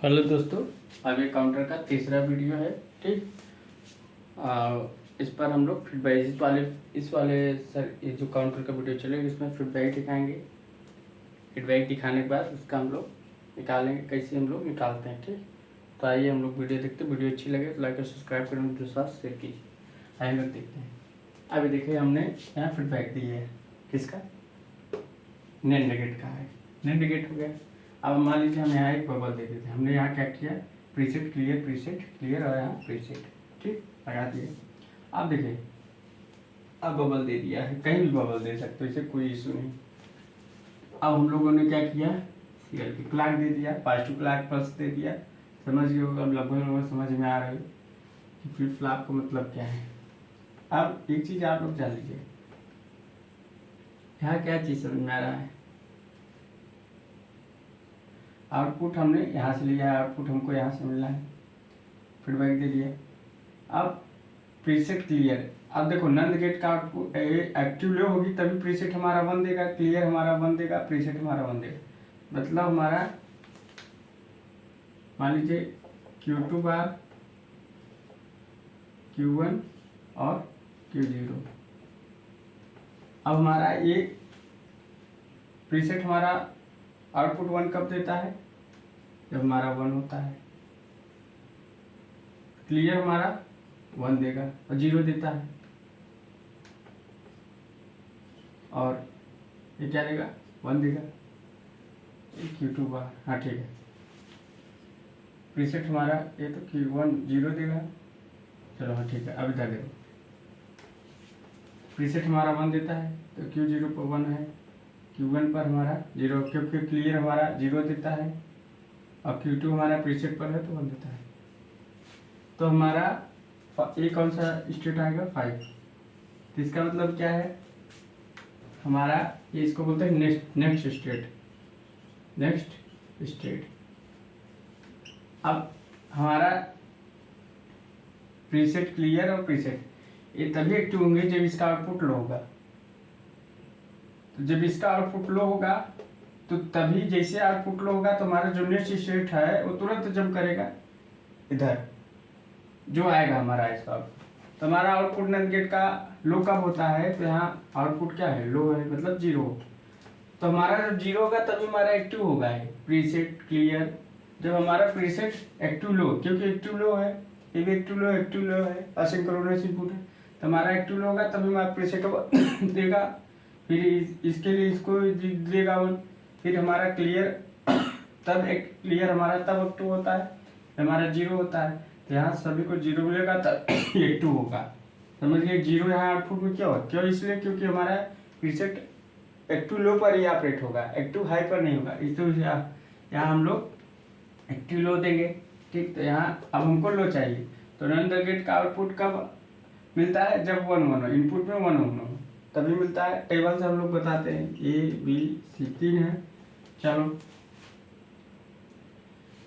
Hello दोस्तों, अब ये काउंटर का तीसरा वीडियो है। ठीक, इस पर हम लोग फीडबैक इस वाले सर ये जो काउंटर का वीडियो चलेगा इसमें फीडबैक दिखाएंगे। फीडबैक दिखाने के बाद उसका हम लोग निकालेंगे, कैसे हम लोग निकालते हैं। ठीक, तो आइए हम लोग वीडियो देखते हैं। वीडियो अच्छी लगे तो लाइक और सब्सक्राइब करें, दूसरे साथ शेयर कीजिए। आइए हम लोग देखते हैं। अभी देखिए हमने यहाँ फीडबैक दी है, किसका? नेट का है। नेट हो गया। अब मान लीजिए हम यहाँ एक बबल दे देते हैं। हमने यहाँ क्या किया, प्रीसेट क्लियर और यहाँ प्रीसेट ठीक लगा दिए। अब देखिए अब बबल दे दिया है, कहीं भी बबल दे सकते हो, इसे कोई इशू नहीं। अब हम लोगों ने क्या किया, सीएल की क्लॉक दे दिया, पॉजिटिव क्लॉक प्लस दे दिया। समझ गए होगा, अब लगभग समझ में आ रहा है कि फ्लिप फ्लॉप का मतलब क्या है। अब एक चीज़ आप लोग जान लीजिए, यहाँ क्या चीज़ समझ में आ रहा है। आउटपुट हमने यहाँ से लिया है, आउटपुट हमको यहाँ से मिलना है, फीडबैक दे दिया। अब प्रीसेट क्लियर, अब देखो नंद गेट का आउटपुट एक्टिव लो होगी तभी प्रीसेट हमारा 1 देगा, क्लियर हमारा 1 देगा, प्रीसेट हमारा 1 देगा। मतलब हमारा मान लीजिए Q2 बार, Q1 और Q0। अब हमारा ये प्रीसेट हमारा आउटपुट 1 कब देता है, जब हमारा 1 होता है। क्लियर हमारा 1 देगा और 0 देता है, और ये क्या देगा, 1 देगा। Q2 बार, हाँ ठीक है। प्रीसेट हमारा ये तो Q1 0 देगा, चलो हाँ ठीक है। अब इधर देखो, प्रीसेट हमारा 1 देता है तो Q0 पर 1 है, Q1 पर हमारा 0, क्योंकि क्लियर हमारा 0 देता है और Q2 हमारा प्रीसेट पर है तो 1 देता है। तो हमारा ये कौन सा स्टेट आएगा, 5। तो इसका मतलब क्या है, हमारा ये इसको बोलते हैं नेक्स्ट स्टेट। अब हमारा प्रीसेट क्लियर और प्रीसेट ये तभी एक्टिव होंगे जब इसका आउटपुट लो होगा। तो जब इसका आउटपुट लो होगा तो तभी, जैसे आउटपुट लो होगा तो हमारा जो नेक्स्ट स्टेट है वो तुरंत जंप करेगा इधर, जो आएगा हमारा इसका। तो हमारा आउटपुट नंद गेट का लो कब होता है, तो यहाँ आउटपुट क्या है, लो है, मतलब 0। तो हमारा जब 0 होगा तभी हमारा एक्टिव होगा है प्रीसेट क्लियर। जब हमारा प्रीसेट एक्टिव लो, क्योंकि एक्टिव लो है, ये भी एक्टिव लो है, असिंक्रोनस इनपुट है, तो हमारा एक्टिव लो होगा तभी हमारा प्रीसेट देगा, फिर इसके लिए इसको देगा 1, फिर हमारा क्लियर तब क्लियर हमारा तब एक्टिव होता है, हमारा 0 होता है। तो यहाँ सभी को 0 मिलेगा तब एक्टिव होगा। समझिए 0 यहाँ आउटपुट में क्यों, इसलिए क्योंकि हमारा प्रीसेट एक्टिव लो पर ही ऑपरेट होगा, एक्टिव हाई पर नहीं होगा। इस तो यहाँ हम लोग एक्टिव लो देंगे। ठीक, तो यहाँ अब हमको लो चाहिए, तो नंद गेट का आउटपुट कब मिलता है, जब 1 1 हो, इनपुट में 1 1 हो तभी मिलता है। टेबल से हम लोग बताते हैं, A B C 3 है। चलो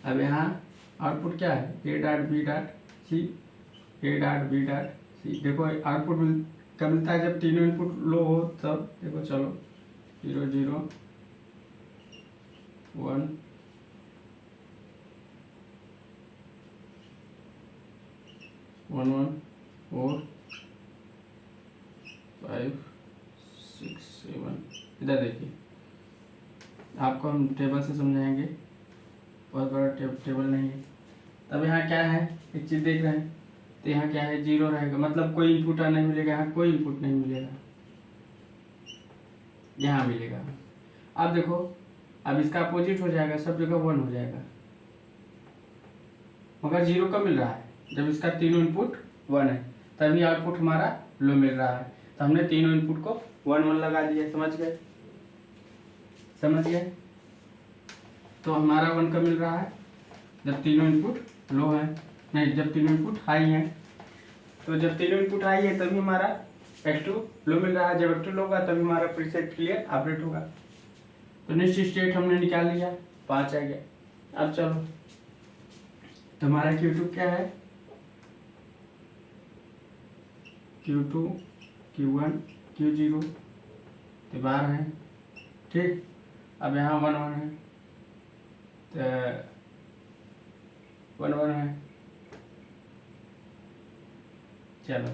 अब यहाँ आउटपुट क्या है, A.B.C, A.B.C। देखो आउटपुट कब मिलता है, जब तीनों इनपुट लो हो तब। देखो चलो 0 0 1 1 1 4 5 6 7। इधर देखिए, आपको हम टेबल से समझाएंगे, बहुत बड़ा टेबल नहीं है। तब यहाँ क्या है, एक चीज़ देख रहे हैं, तो यहाँ क्या है, 0 रहेगा, मतलब कोई इनपुट नहीं मिलेगा, यहाँ कोई इनपुट नहीं मिलेगा, यहाँ मिलेगा। अब देखो, अब इसका अपोजिट हो जाएगा, सब जगह 1 हो जाएगा, मगर 0 कब मिल रहा है, जब इसका तीनों इनपुट 1 है, तभी आउटपुट हमारा लो मिल रहा है। तो हमने तीनों इनपुट को 1 1 लगा दिया। समझ गए। तो हमारा 1 कब मिल रहा है, जब तीनों इनपुट लो है, नहीं जब तीनों इनपुट हाई है। तो जब तीनों इनपुट हाई है तभी हमारा एक्टिव लो मिल रहा है, जब एक्टिव लो होगा तभी हमारा प्रीसेट क्लियर ऑपरेट होगा। तो नेक्स्ट स्टेट हमने निकाल लिया, 5 आ गया। अब चलो, तो हमारा Q2 क्या है, Q2 Q1 Q0 तो 12 है। ठीक, अब यहाँ 1 1 है, तो 1 1 है। चलो,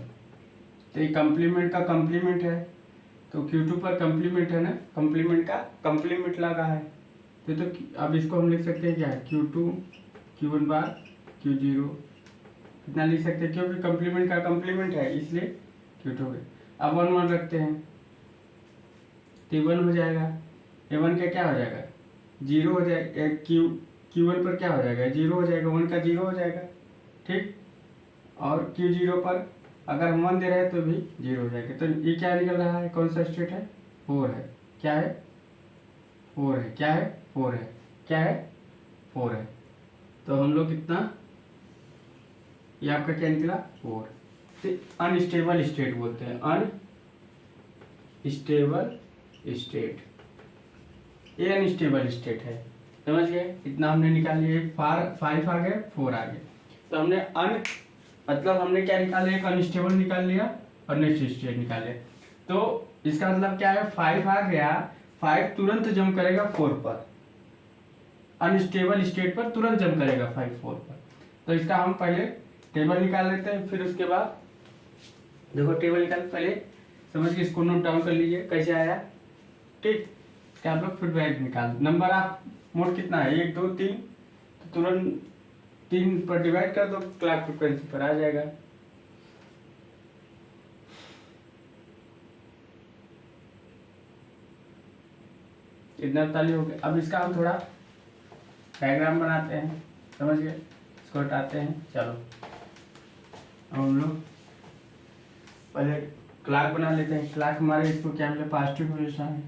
तो ये कंप्लीमेंट का कंप्लीमेंट है, तो Q2 पर कंप्लीमेंट है ना, कंप्लीमेंट का कंप्लीमेंट लगा है, तो अब इसको हम लिख सकते हैं क्या है, Q2 Q1 बार Q0 इतना लिख सकते हैं, क्योंकि कंप्लीमेंट का कंप्लीमेंट है इसलिए Q2 हो गया। अब 1 1 रखते हैं, तो 1 हो जाएगा, A1 का क्या हो जाएगा, 0 हो जाएगा, Q1 पर क्या हो जाएगा, 0 हो जाएगा, 1 का 0 हो जाएगा, ठीक। और Q0 पर अगर हम 1 दे रहे हैं तो भी 0 हो जाएगा। तो ये क्या निकल रहा है, कौन सा स्टेट है, 4 है, क्या है 4 है, क्या है 4 है, क्या है 4 है। तो हम लोग कितना, ये आपका क्या निकला 4। तो अनस्टेबल स्टेट बोलते हैं, अनस्टेबल स्टेट, ये अनस्टेबल स्टेट है, समझ गए। इतना हमने निकाल लिया, 5 आ गए, 4 आ गए। तो हमने मतलब हमने क्या निकाल लिया, एक अनस्टेबल निकाल लिया और नेक्स्ट स्टेट निकाल लिया। तो इसका मतलब क्या है, 5 आ गया, 5 तुरंत जंप करेगा 4 पर, अनस्टेबल स्टेट पर तुरंत जंप करेगा 5 4 पर। तो इसका हम पहले टेबल निकाल लेते हैं, फिर उसके बाद देखो टेबल निकाल, पहले समझ के इसको नोट डाउन कर लीजिए कैसे आया, ठीक। इसका आप लोग फीडबैक निकाल, नंबर आप मोड कितना है 1 2 3, तो तुरंत 3 पर डिवाइड कर दो, क्लॉक फ्रिक्वेंसी पर आ जाएगा। इतना ताली हो गया। अब इसका हम थोड़ा डायग्राम बनाते हैं, समझ गए, इसको हटाते हैं। चलो हम लोग पहले क्लॉक बना लेते हैं। क्लॉक हमारे इसको क्या मिला, पॉजिटिव पोजीशन है।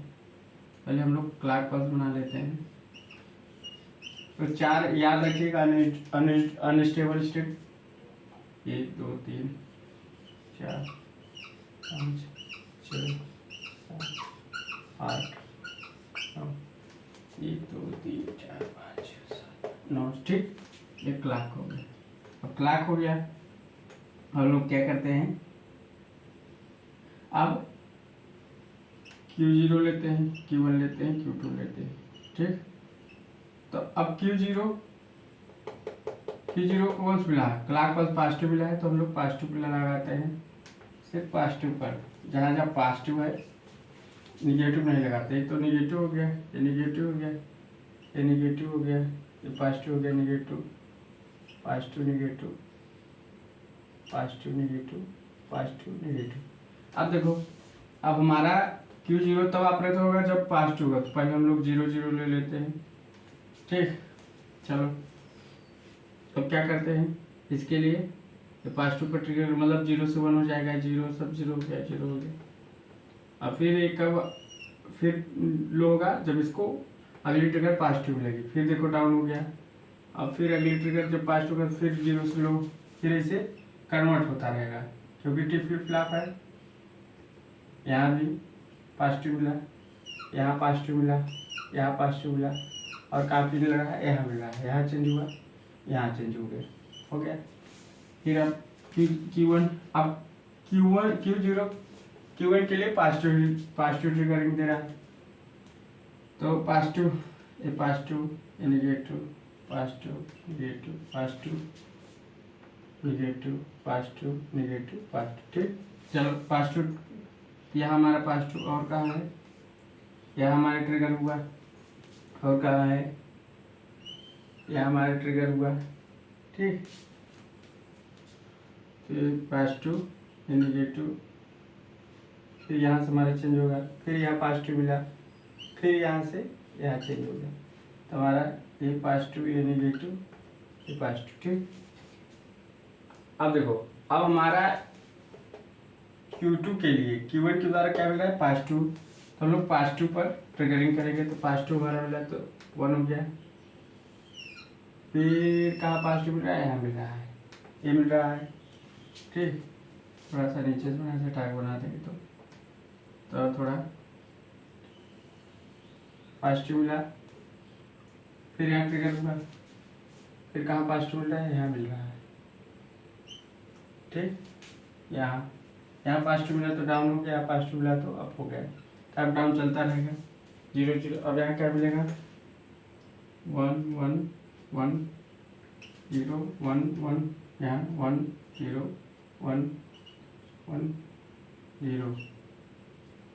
पहले हम लोग क्लॉक पल्स बना लेते हैं। तो 4 याद रखिएगा, अनस्टेबल स्टेट 1 2 3 4 5 6 7 8 9, 1 2 3 4 5 6 7 9, ठीक। एक क्लॉक हो गया। अब क्लॉक हो गया, हम लोग क्या करते हैं, अब Q0 लेते हैं, Q1 लेते हैं, Q2 लेते हैं, ठीक। तो अब Q0 को कौन सा मिला है, क्लॉक पल्स पॉजिटिव मिला है, तो हम लोग पॉजिटिव पे लगाते हैं, सिर्फ पॉजिटिव पर, जहाँ जहाँ पॉजिटिव है निगेटिव नहीं लगाते। तो निगेटिव हो गया, ये निगेटिव हो गया, ये निगेटिव हो गया, ये पॉजिटिव हो गया, negative positive negative positive negative positive negative. अब देखो, अब हमारा Q0 तब ऑपरेट होगा जब पॉजिटिव होगा, तो पहले हम लोग 0 0 ले लेते हैं, ठीक। चलो अब क्या करते हैं, इसके लिए तो पॉजिटिव पर ट्रिगर मतलब 0 से 1 हो जाएगा, 0 सब 0 हो गया, 0 हो गया। अब फिर एक कब फिर लो होगा, जब इसको अगली ट्रिगर पॉजिटिव मिलेगी, फिर देखो डाउन हो गया। अब फिर अगली ट्रिगर जब पॉजिटिव होगा, फिर 0 से लो, फिर ऐसे कन्वर्ट होता रहेगा, क्योंकि टी फ्लिप फ्लॉप है। यहाँ भी पॉजिटिव मिला, यहाँ पॉजिटिव मिला, यहाँ पॉजिटिव मिला, और काफ़ी मिल रहा है, यहाँ मिल रहा है, यहाँ चेंज हुआ, यहाँ चेंज हो गया, हो गया। फिर अब Q1, अब Q1 के लिए पॉजिटिव ट्रिगरिंग दे रहा है, तो पॉजिटिव ये पॉजिटिव, ये negative, positive negative positive negative positive negative positive, ठीक। चलो पॉजिटिव, यहाँ हमारा पॉजिटिव और कहाँ है, यहाँ हमारा ट्रिगर हुआ, और कहाँ है, यहाँ हमारा ट्रिगर हुआ, ठीक। फिर पॉजिटिव, ये निगेटिव, फिर यहाँ से हमारा चेंज होगा, फिर यहाँ पॉजिटिव मिला, फिर यहाँ से यहाँ चेंज हो गया, तो हमारा ये पॉजिटिव, ये निगेटिव, ये पॉजिटिव, ठीक। अब देखो, अब हमारा Q2 के लिए Q1 के द्वारा क्या मिल रहा है, पॉजिटिव, तो हम लोग पॉजिटिव पर ट्रिगरिंग करेंगे, तो पॉजिटिव हमारा मिला तो 1 हो गया। फिर कहाँ पॉजिटिव मिल रहा है, यहाँ मिल रहा है, ये मिल रहा है, ठीक। थोड़ा सा नीचे से बना से टैग बना देंगे, तो थोड़ा पॉजिटिव मिला, फिर यहाँ ट्रिगर हुआ, फिर कहाँ पॉजिटिव मिल रहा है, यहाँ मिल रहा है, ठीक। यहाँ पॉजिटिव मिला तो डाउन हो गया, पॉजिटिव मिला तो अप हो गया, तो अप डाउन चलता रहेगा, 0 0। अब यहाँ क्या मिलेगा, 1 1 1 0 1 1, यहाँ 1 0 1 1 0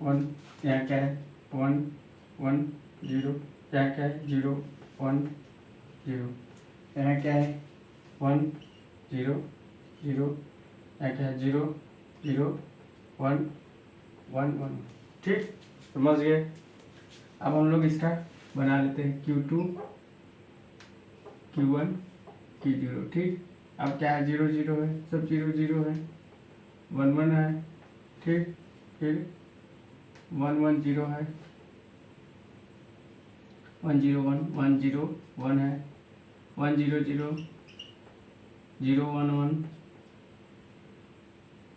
1, यहाँ क्या है 1 1 0, यहाँ क्या है 0 1 0, यहाँ क्या है 1 0 0, यहाँ क्या है 0 0 1 1 1। ठीक, समझ गए। अब हम लोग इसका बना लेते हैं Q2 Q1 Q0। ठीक, अब क्या है 0 0 है, सब 0 0 है, 1 1 है। ठीक, फिर 1 1 0 है, 1 0 1 1 0 1 है, 1 0 0 0 1 1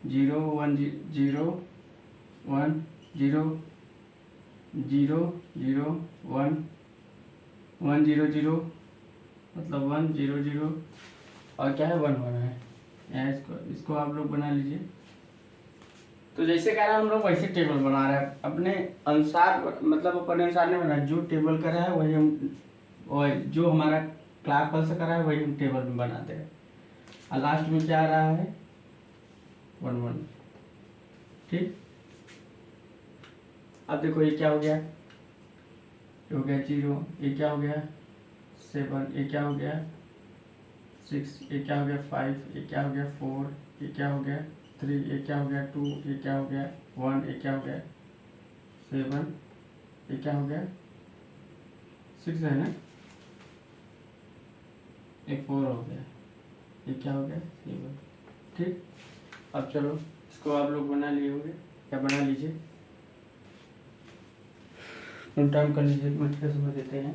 0 1 0 1 0 0 0 1 1 0 0, मतलब 1 0 0, और क्या है 1 1 है। यहाँ इसको आप लोग बना लीजिए। तो जैसे कह रहा है हम लोग वैसे टेबल बना रहे हैं अपने अनुसार, मतलब अपने अनुसार नहीं बना, जो टेबल करा है वही हम, वही जो हमारा क्लास कल से करा है वही हम टेबल में बनाते हैं। और लास्ट में क्या आ रहा है 1 1। ठीक, अब देखो ये क्या हो गया, ये हो गया 0, ये क्या हो गया 7, ये क्या हो गया 6, ये क्या हो गया 5, ये क्या हो गया 4, ये क्या हो गया 3, ये क्या हो गया 2, ये क्या हो गया 1, ये क्या हो गया 7, ये क्या हो गया 6 है ना, ये 4 हो गया, ये क्या हो गया 7। ठीक, अब चलो इसको आप लोग बना लिए होंगे, क्या बना लीजिए, टाइम कर लीजिए, मुझे समझ देते हैं।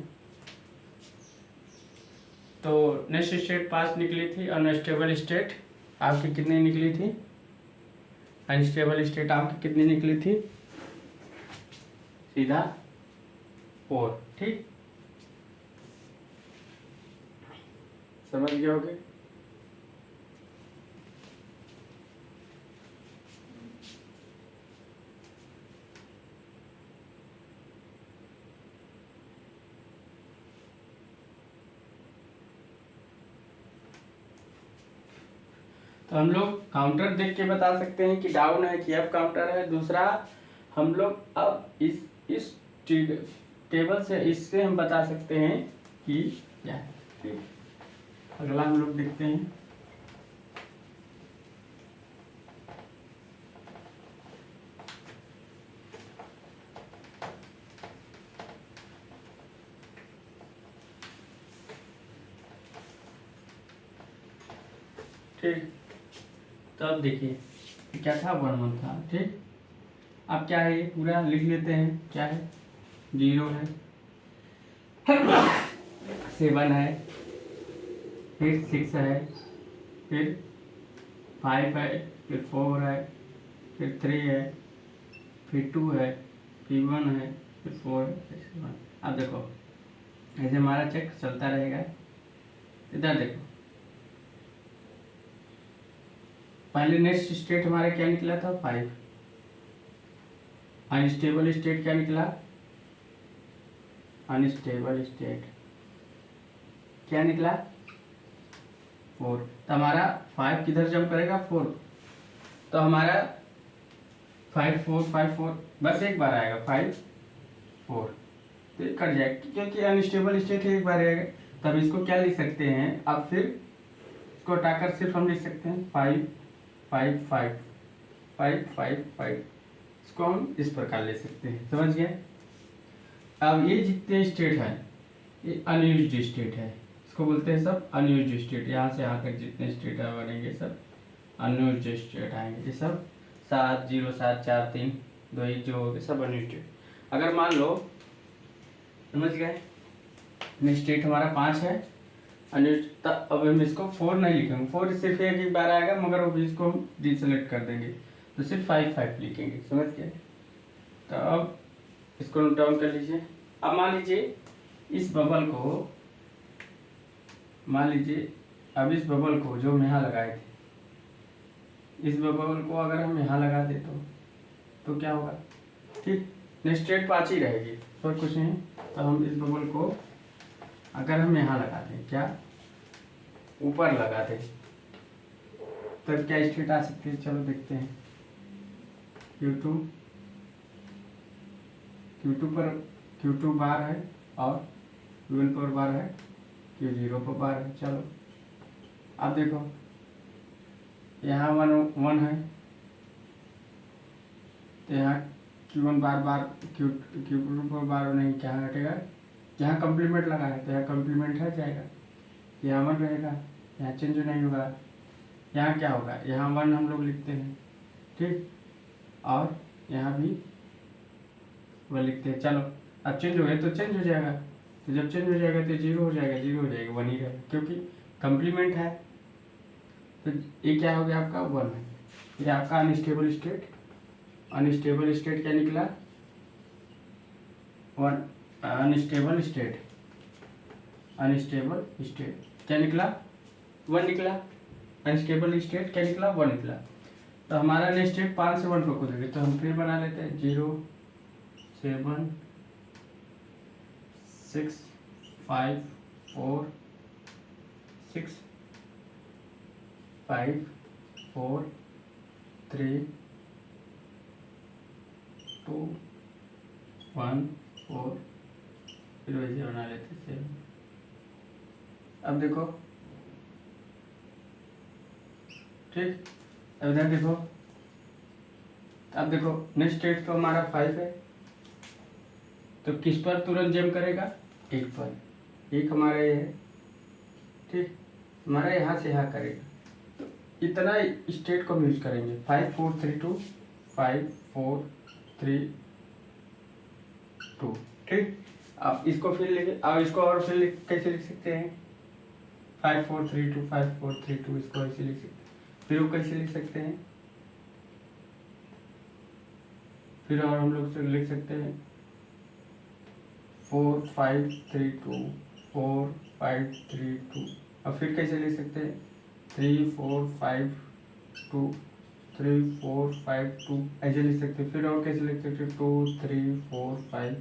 तो नेक्स्ट स्टेट 5 निकली थी, अनस्टेबल स्टेट आपकी कितनी निकली थी, अनस्टेबल स्टेट आपकी कितनी निकली थी, सीधा 4। ठीक, समझ गए होगे। तो हम लोग काउंटर देख के बता सकते हैं कि डाउन है कि अप काउंटर है। दूसरा हम लोग अब इस टेबल से, इससे हम बता सकते हैं कि क्या है। ठीक, अगला हम लोग देखते हैं। ठीक, तो अब देखिए क्या था 1 1 था। ठीक, अब क्या है, ये पूरा लिख लेते हैं। क्या है 0 है, 7 है, फिर 6 है, फिर 5 है, फिर 4 है, फिर 3 है, फिर 2 है, फिर 1 है, फिर 4 है, फिर 7। अब देखो ऐसे हमारा चेक चलता रहेगा। इधर देखो, पहले नेक्स्ट स्टेट हमारा क्या निकला था 5, अनस्टेबल स्टेट क्या निकला, अनस्टेबल स्टेट क्या निकला 4। तो हमारा 5 किधर जंप करेगा 4, तो हमारा 5 4 5 4 बस एक बार आएगा 5 4, तो ये कट जाएगा क्योंकि अनस्टेबल स्टेट एक बार आएगा। तब इसको क्या लिख सकते हैं, अब फिर इसको हटाकर सिर्फ हम लिख सकते हैं 5 5 5 5 5 5। इसको हम इस प्रकार ले सकते हैं, समझ गए। अब ये जितने स्टेट है ये अनयूज्ड स्टेट है, इसको बोलते हैं सब अनयूज्ड स्टेट। यहाँ से यहाँ तक जितने स्टेट बनेंगे सब अनयूज्ड स्टेट आएंगे। ये सब 7 0 7 4 3 2 1 जो हो गए सब अनयूज्ड। अगर मान लो, समझ गए, स्टेट हमारा 5 है अनयूज्ड, अब हम इसको 4 नहीं लिखेंगे, 4 सिर्फ एक बार आएगा, मगर अब इसको हम डिसलेक्ट कर देंगे तो सिर्फ 5 5 लिखेंगे, समझ गए। तो अब इसको नोट डाउन कर लीजिए। अब मान लीजिए इस बबल को, मान लीजिए अब इस बबल को जो हम यहाँ लगाए थे, इस बबल को अगर हम यहाँ लगा दे तो क्या होगा। ठीक, स्टेट 5 ही रहेगी, और कुछ नहीं। तो हम इस बबल को अगर हम यहाँ लगा दें, क्या ऊपर लगा दे तब क्या स्टेट आ सकती है। चलो देखते हैं। Q2 पर Q2 बार है और Q1 पर बार है, Q0 पर बार है। चलो अब देखो यहाँ 1 है तो यहाँ Q1 बार Q2 पर बार नहीं, क्या हटेगा, यहाँ कम्प्लीमेंट लगा है तो यहाँ कम्प्लीमेंट है जाएगा, यहाँ 1 रहेगा, यहाँ चेंज नहीं होगा। यहाँ क्या होगा, यहाँ 1 हम लोग लिखते हैं, ठीक, और यहाँ भी 1 लिखते हैं। चलो अब चेंज हो गया तो चेंज हो जाएगा, तो जब चेंज हो जाएगा तो 0 हो जाएगा, 0 हो जाएगा, 1 ही रहेगा क्योंकि कम्प्लीमेंट है। तो ये क्या हो गया आपका 1 है। ये आपका अनस्टेबल स्टेट, अनस्टेबल स्टेट क्या निकला 1, अनस्टेबल स्टेट, अनस्टेबल स्टेट क्या निकला 1 निकला, अनस्टेबल स्टेट क्या निकला 1 निकला। तो हमारा नेक्स्ट स्टेट 5 से 1 पर कूदेगी, तो हम फिर बना लेते हैं 0 7 6 5 4 6 5 4 3 2 1 4, फिर वैसे बना लेते हैं 7। अब देखो ठीक, अब इधर देखो, अब देखो नेक्स्ट स्टेट तो हमारा 5 है, तो किस पर तुरंत जम करेगा 1 पर, 1 हमारा ये है, ठीक, हमारा यहाँ से यहाँ करेगा। तो इतना स्टेट को हम यूज करेंगे 5 4 3 2 5 4 3 2, ठीक। अब इसको फिर लिखे, अब इसको और फिर कैसे लिख सकते हैं 5 4 3 2 5 4 3 2, इसको ऐसे लिख सकते हैं। फिर वो कैसे लिख सकते हैं, फिर और हम लोग लिख सकते हैं 4 5 3 2 4 5 3 2, और फिर कैसे लिख सकते हैं 3 4 5 2 3 4 5 2, ऐसे लिख सकते हैं। फिर और कैसे लिख सकते हैं 2 3 4 5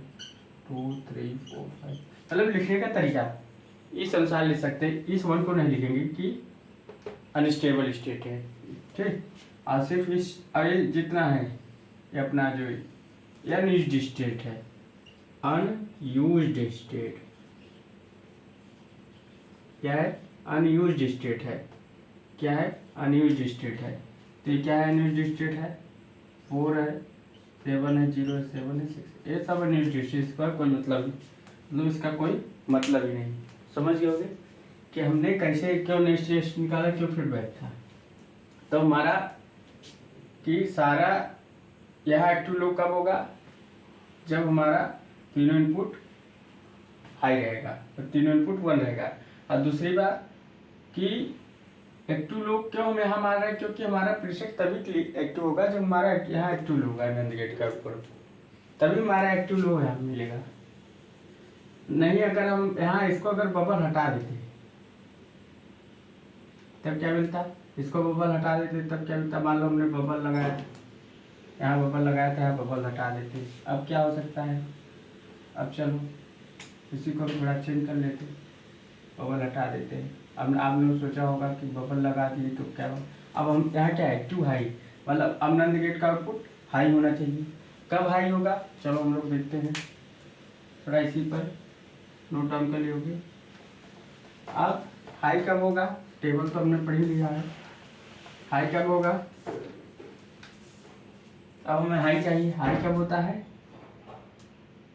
2 3 4 5, मतलब लिखने का तरीका इस अनुसार लिख सकते हैं। इस 1 को नहीं लिखेंगे कि अनस्टेबल स्टेट है, ठीक, और सिर्फ इस ये जितना है ये अपना जो अनयूज्ड स्टेट है, अनयूज्ड स्टेट क्या है, अनयूज्ड स्टेट है, क्या है अनयूज्ड स्टेट है। तो ये क्या है अनयूज्ड स्टेट है 4 है 7 है 0 है 7 है 6, ये सब अनयूज्ड स्टेट, इसका कोई मतलब नहीं, मतलब इसका कोई मतलब ही नहीं। समझ गए होगे कि हमने कैसे क्यों नेक्स्ट स्टेट निकाला, क्यों फीडबैक था। तो हमारा कि सारा यह एक्टिव लो कब होगा, जब हमारा तीनों इनपुट हाई रहेगा और तीनों इनपुट 1 रहेगा। और दूसरी बात कि एक्टिव लो क्यों हम यहाँ मान रहे हैं, क्योंकि हमारा प्रीसेट तभी एक्टिव होगा जब हमारा यहाँ एक्टिव लो होगा नंद गेट का ऊपर, तभी हमारा एक्टिव लो यहाँ मिलेगा। नहीं अगर हम यहाँ इसको अगर बबल हटा देते तब क्या मिलता, इसको बबल हटा देते तब क्या मिलता। मान लो हमने बबल लगाया, यहाँ बबल लगाया था, यहाँ बबल हटा देते, अब क्या हो सकता है। अब चलो इसी को थोड़ा चेंज कर लेते, बबल हटा देते हैं। अब आपने सोचा होगा कि बबल लगा दिए तो क्या हो, अब हम यहाँ क्या है टू हाई, मतलब अब नंद गेट का आउटपुट हाई होना चाहिए। कब हाई होगा चलो हम लोग देखते हैं, थोड़ा इसी पर नोट डाउन कर लियोगे। अब हाई कब होगा, टेबल तो हमने पढ़ ही लिया है, हाई कब होगा। अब हमें हाई चाहिए, हाई कब होता है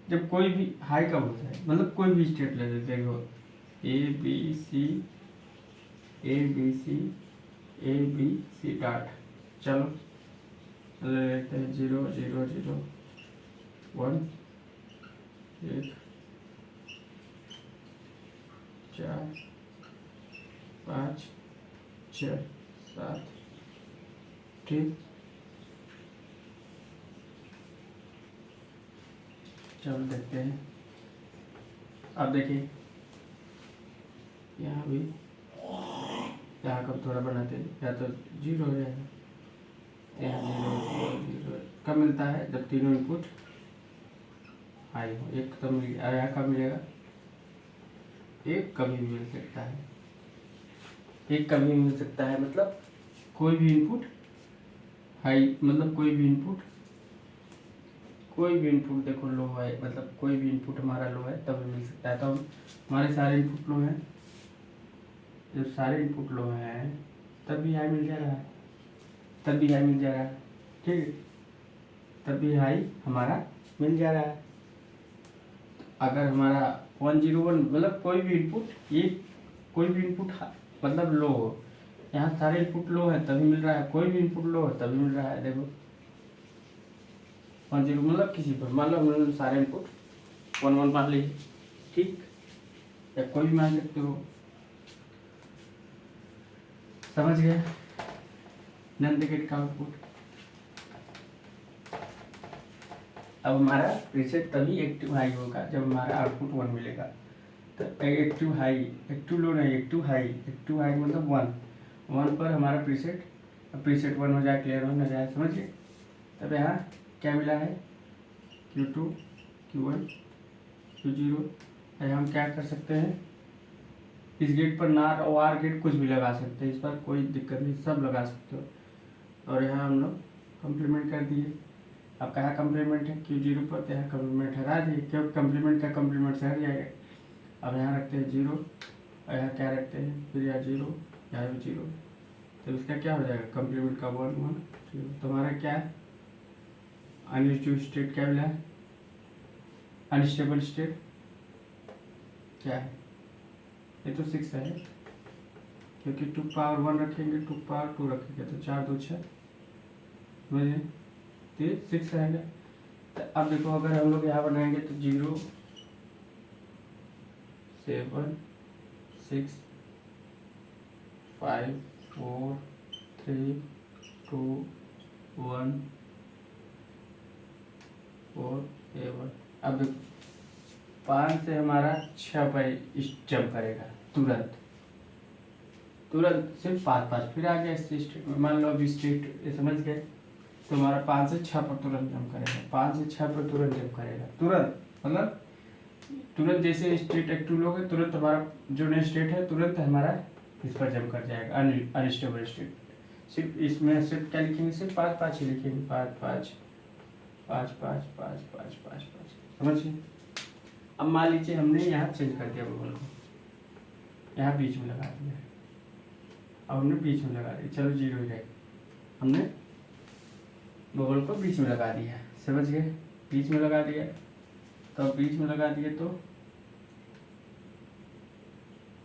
जब कोई भी, हाई कब होता है मतलब कोई भी स्टेट ले लेते हो, ए बी सी डॉट, चलो ले लेते हैं 0 0 0 1 1 4 5 6 7, ठीक। चलो देखते हैं, अब देखिए यहाँ भी, यहाँ कब थोड़ा बनाते हैं, या तो 0 हो जाएगा, यहाँ 0 0 कब मिलता है जब तीनों इनपुट हाई हो, एक तो मिल गया, यहाँ कब मिलेगा, एक कभी भी मिल सकता है, एक कभी मिल सकता है, मतलब कोई भी इनपुट हाई, मतलब कोई भी इनपुट देखो लो है, मतलब कोई भी इनपुट हमारा लो है तभी मिल सकता है। तो हमारे सारे इनपुट लो हैं, जब सारे इनपुट लो हैं तब भी हाई मिल जा रहा है, तब भी हाई मिल जा रहा है, ठीक है, तब भी हाई हमारा मिल जा रहा है। अगर हमारा 101 मतलब कोई भी इनपुट, ये कोई भी इनपुट मतलब लो हो, यहाँ सारे इनपुट लो है तभी मिल रहा है, कोई भी इनपुट लो है तभी मिल रहा है। देखो 10 मतलब किसी पर मतलब सारे इनपुट 11 मान लीजिए, ठीक, या कोई भी मान सकते हो, समझ गए। नंद गेट का आउटपुट अब हमारा प्रीसेट तभी एक्टिव हाई होगा जब हमारा आउटपुट 1 मिलेगा। तो एक्टिव हाई, एक्टिव लो नहीं, एक्टिव हाई मतलब 1 पर हमारा प्रीसेट 1 हो जाए, क्लियर हो जाए, समझ गए। तब यहाँ क्या मिला है, Q2 Q1 Q0। यहाँ हम क्या कर सकते हैं, इस गेट पर नार और आर गेट कुछ भी लगा सकते हैं, इस पर कोई दिक्कत नहीं, सब लगा सकते हो। और यहाँ हम लोग कम्प्लीमेंट कर दिए। अब कहाँ कम्प्लीमेंट है, Q0 पर, तो यहाँ कम्प्लीमेंट हटा दिए, क्योंकि कम्प्लीमेंट का कम्प्लीमेंट से हट जाएगा। अब यहाँ रखते हैं 0 और यहाँ क्या रखते हैं, फिर यहाँ 0 यहाँ भी 0, तो इसका क्या हो जाएगा, कम्प्लीमेंट का 1 1 0। तो हमारा क्या है, अनयूज्ड स्टेट क्या मिला है, अनस्टेबल स्टेट क्या है, ये तो 6 है, क्योंकि 2 पावर 1 रखेंगे, 2 पावर 2 रखेंगे, तो 4 2 6 समझिए, तो ये 6 रहेगा। तो अब देखो अगर हम लोग यहाँ बनाएंगे तो 0 7 6 5 4 3 2 1 4 7। अब देखो 5 से हमारा 6 पर जंप करेगा तुरंत सिर्फ 5 फिर आ गया इस स्टेट में। मान लो अभी स्टेट ये समझ गए, तो हमारा 5 से 6 पर तुरंत जंप करेगा, 5 से 6 पर तुरंत जंप करेगा, तुरंत मतलब तुरंत जैसे स्टेट एक्टिव लोगे तुरंत हमारा जो नया स्टेट है तुरंत हमारा इस पर जंप कर जाएगा, अनस्टेबल स्टेट। सिर्फ इसमें सिर्फ क्या लिखेंगे, सिर्फ 5 ही लिखेंगे, 5 5 5 5 5 5 5 5, समझिए। अब मान लीजिए हमने यहाँ चेंज कर दिया बबल को, यहाँ बीच में लगा दिया, अब हमने बीच में लगा दिया, चलो 0 हो जाएगा, हमने बबल को बीच में लगा दिया, समझ गए, बीच में लगा दिया। तो बीच में लगा दिए तो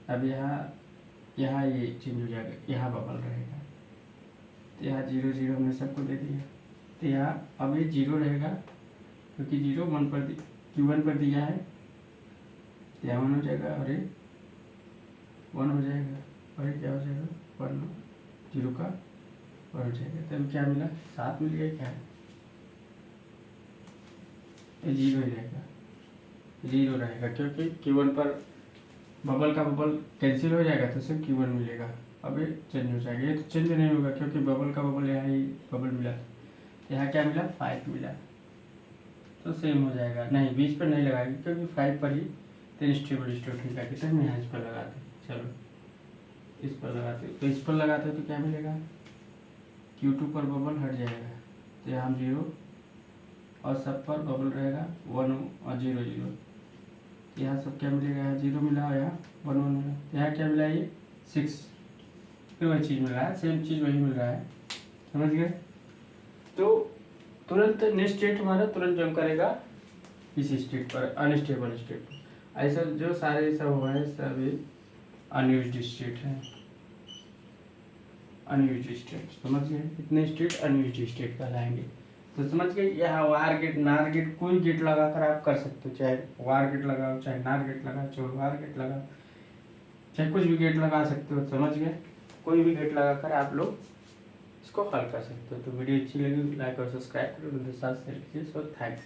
अब यहाँ ये चेंज हो जाएगा, यहाँ बबल रहेगा, तो यहाँ 0 0 हमने सबको दे दिया, तो यहाँ अब ये 0 रहेगा, क्योंकि 0 1 पर Q1 पर दिया है, तो यहाँ 1 हो जाएगा और ये 1 हो जाएगा, और ये क्या हो जाएगा 1 0 का 1 हो जाएगा। तब क्या मिला, 7 मिल गया, क्या है ये 0 ही रहेगा, 0 रहेगा, क्योंकि Q1 पर बबल का बबल कैंसिल हो जाएगा, तो सिर्फ Q1 मिलेगा। अब ये चेंज हो जाएगा, ये तो चेंज नहीं होगा क्योंकि बबल का बबल यहाँ ही बबल मिला, यहाँ क्या मिला 5 मिला, तो सेम हो जाएगा। नहीं, बीच पर नहीं लगाएंगे क्योंकि 5 पर ही तो स्टेबल स्टेट ठीक है, तो हम यहाँ इस पर लगाते, चलो इस पर लगाते, तो इस पर लगाते तो क्या मिलेगा, Q2 पर बबल हट जाएगा, तो यहाँ 0 और सब पर बबल रहेगा 1 और 0 0, यहाँ सब क्या मिलेगा, यहाँ 0 मिला और यहाँ 1 1 मिला, यहाँ क्या मिला, ये 6, फिर वही चीज़ मिल रहा है, सेम चीज़ वही मिल रहा है, समझ गए। तो तुरंत नेक्स्ट स्टेट हमारा तुरंत जंप करेगा इस स्टेट पर, अनस्टेबल स्टेट पर। ऐसा जो सारे सब हुआ है सभी अनयूज्ड स्टेट है, अनयूज्ड स्टेट, समझ गए, इतने स्टेट अनयूज्ड स्टेट कहलाएंगे। तो समझ गए, यहाँ वार गेट नार गेट कोई गेट लगा कर आप कर सकते हो, चाहे वार गेट लगाओ, चाहे नार गेट लगाओ, चाहे वार गेट लगाओ, चाहे कुछ भी गेट लगा सकते हो, समझ गए, कोई भी गेट लगा कर आप लोग इसको हल कर सकते हो। तो वीडियो अच्छी लगी लाइक और सब्सक्राइब करो, साथ शेयर कीजिए। So thanks.